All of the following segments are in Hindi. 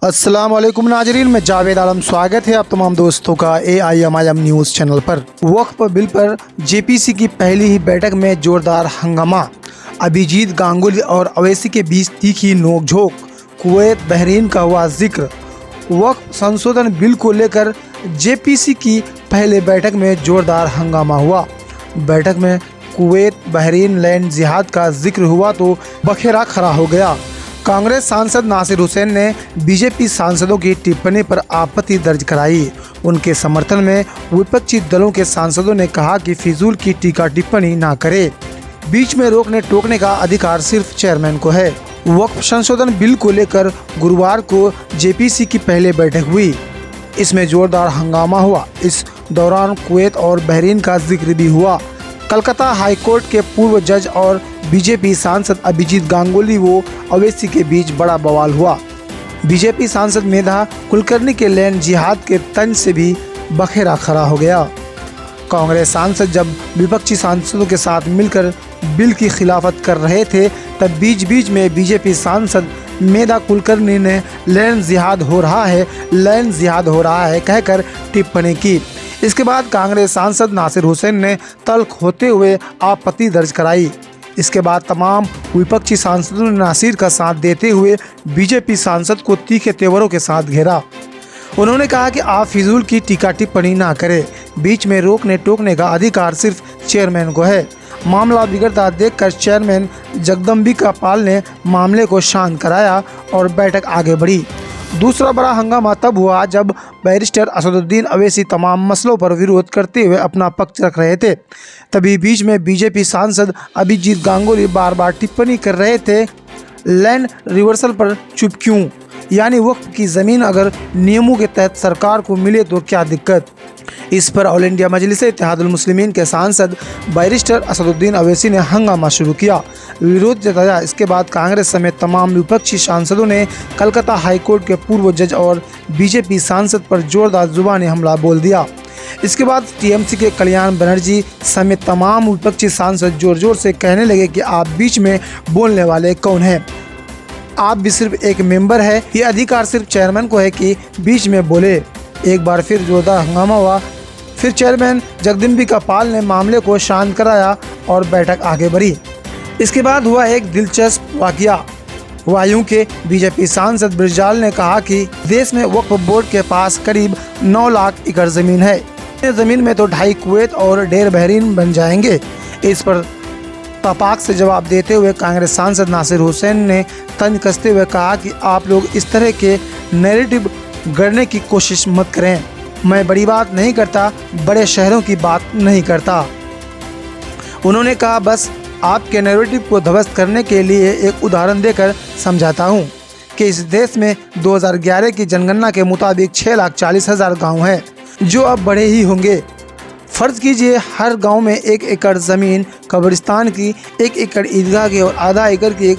अस्सलाम वालेकुम नाजरीन, मैं जावेद आलम स्वागत है आप तमाम दोस्तों का AIMIM न्यूज़ चैनल पर। वक्फ बिल पर JPC की पहली ही बैठक में जोरदार हंगामा। अभिजीत गांगुली और अवैसी के बीच तीखी नोकझोंक। कुवैत बहरीन का हुआ जिक्र। वक्फ संशोधन बिल को लेकर JPC की पहले बैठक में जोरदार हंगामा हुआ। बैठक में कुवैत बहरीन लैंड जिहाद का जिक्र हुआ तो बखेरा खड़ा हो गया। कांग्रेस सांसद नासिर हुसैन ने बीजेपी सांसदों की टिप्पणी पर आपत्ति दर्ज कराई। उनके समर्थन में विपक्षी दलों के सांसदों ने कहा कि फिजूल की टीका टिप्पणी ना करे। बीच में रोकने टोकने का अधिकार सिर्फ चेयरमैन को है। वक्फ संशोधन बिल को लेकर गुरुवार को JPC की पहले बैठक हुई। इसमें जोरदार हंगामा हुआ। इस दौरान कुवैत और बहरीन का जिक्र भी हुआ। कलकत्ता हाईकोर्ट के पूर्व जज और बीजेपी सांसद अभिजीत गांगुली व अवैसी के बीच बड़ा बवाल हुआ। बीजेपी सांसद मेधा कुलकर्णी के लैंड जिहाद के तंज से भी बखेरा खड़ा हो गया। कांग्रेस सांसद जब विपक्षी सांसदों के साथ मिलकर बिल की खिलाफत कर रहे थे, तब बीच बीच में बीजेपी सांसद मेधा कुलकर्णी ने लैंड जिहाद हो रहा है कहकर टिप्पणी की। इसके बाद कांग्रेस सांसद नासिर हुसैन ने तल्ख होते हुए आपत्ति दर्ज कराई। इसके बाद तमाम विपक्षी सांसदों ने नासिर का साथ देते हुए बीजेपी सांसद को तीखे तेवरों के साथ घेरा। उन्होंने कहा कि आप फिजूल की टीका टिप्पणी ना करें। बीच में रोकने टोकने का अधिकार सिर्फ चेयरमैन को है। मामला बिगड़ता देखकर चेयरमैन जगदम्बिका पाल ने मामले को शांत कराया और बैठक आगे बढ़ी। दूसरा बड़ा हंगामा तब हुआ जब बैरिस्टर असदुद्दीन अवैसी तमाम मसलों पर विरोध करते हुए अपना पक्ष रख रहे थे। तभी बीच में बीजेपी सांसद अभिजीत गांगुली बार बार टिप्पणी कर रहे थे, लैंड रिवर्सल पर चुप क्यों? यानी वक्फ की ज़मीन अगर नियमों के तहत सरकार को मिले तो क्या दिक्कत? इस पर ऑल इंडिया मजलिस इत्तेहादुल मुस्लिमीन के सांसद बैरिस्टर असदुद्दीन अवैसी ने हंगामा शुरू किया, विरोध जताया। इसके बाद कांग्रेस समेत तमाम विपक्षी सांसदों ने कलकत्ता हाईकोर्ट के पूर्व जज और बीजेपी सांसद पर जोरदार जुबानी हमला बोल दिया। इसके बाद TMC के कल्याण बनर्जी समेत तमाम विपक्षी सांसद जोर जोर से कहने लगे कि आप बीच में बोलने वाले कौन हैं? आप भी सिर्फ एक मेंबर है, ये अधिकार सिर्फ चेयरमैन को है कि बीच में बोले। एक बार फिर जोरदार हंगामा हुआ। फिर चेयरमैन जगदम्बिका पाल ने मामले को शांत कराया और बैठक आगे बढ़ी। इसके बाद हुआ एक दिलचस्प वाकया। वायु के बीजेपी सांसद ब्रिजलाल ने कहा कि देश में वक्फ बोर्ड के पास करीब 9 लाख एकड़ ज़मीन है। ज़मीन में तो 2.5 कुवैत और 1.5 बहरीन बन जाएंगे। इस पर तपाक से जवाब देते हुए कांग्रेस सांसद नासिर हुसैन ने तंज कसते हुए कहा कि आप लोग इस तरह के नैरेटिव गढ़ने की कोशिश मत करें। मैं बड़ी बात नहीं करता, बड़े शहरों की बात नहीं करता। उन्होंने कहा, बस आपके नैरेटिव को ध्वस्त करने के लिए एक उदाहरण देकर समझाता हूं कि इस देश में 2011 की जनगणना के मुताबिक 6,40,000 गाँव हैं, जो अब बड़े ही होंगे। फ़र्ज़ कीजिए हर गांव में 1 एकड़ ज़मीन कब्रिस्तान की, 1 एकड़ ईदगाह की और आधा एकड़ की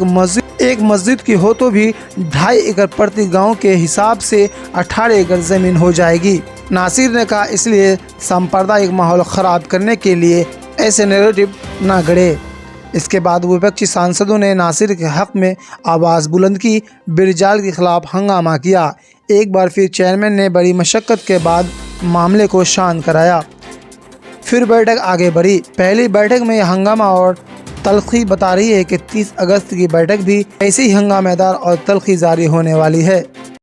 एक मस्जिद की हो तो भी 2.5 एकड़ प्रति गांव के हिसाब से 18 एकड़ ज़मीन हो जाएगी। नासिर ने कहा, इसलिए सांप्रदायिक माहौल ख़राब करने के लिए ऐसे नैरेटिव ना गढ़े। इसके बाद विपक्षी सांसदों ने नासिर के हक़ में आवाज़ बुलंद की, ब्रिजलाल के खिलाफ हंगामा किया। एक बार फिर चेयरमैन ने बड़ी मशक्क़त के बाद मामले को शांत कराया। फिर बैठक आगे बढ़ी। पहली बैठक में यह हंगामा और तल्खी बता रही है कि 30 अगस्त की बैठक भी ऐसे ही हंगामेदार और तल्खी जारी होने वाली है।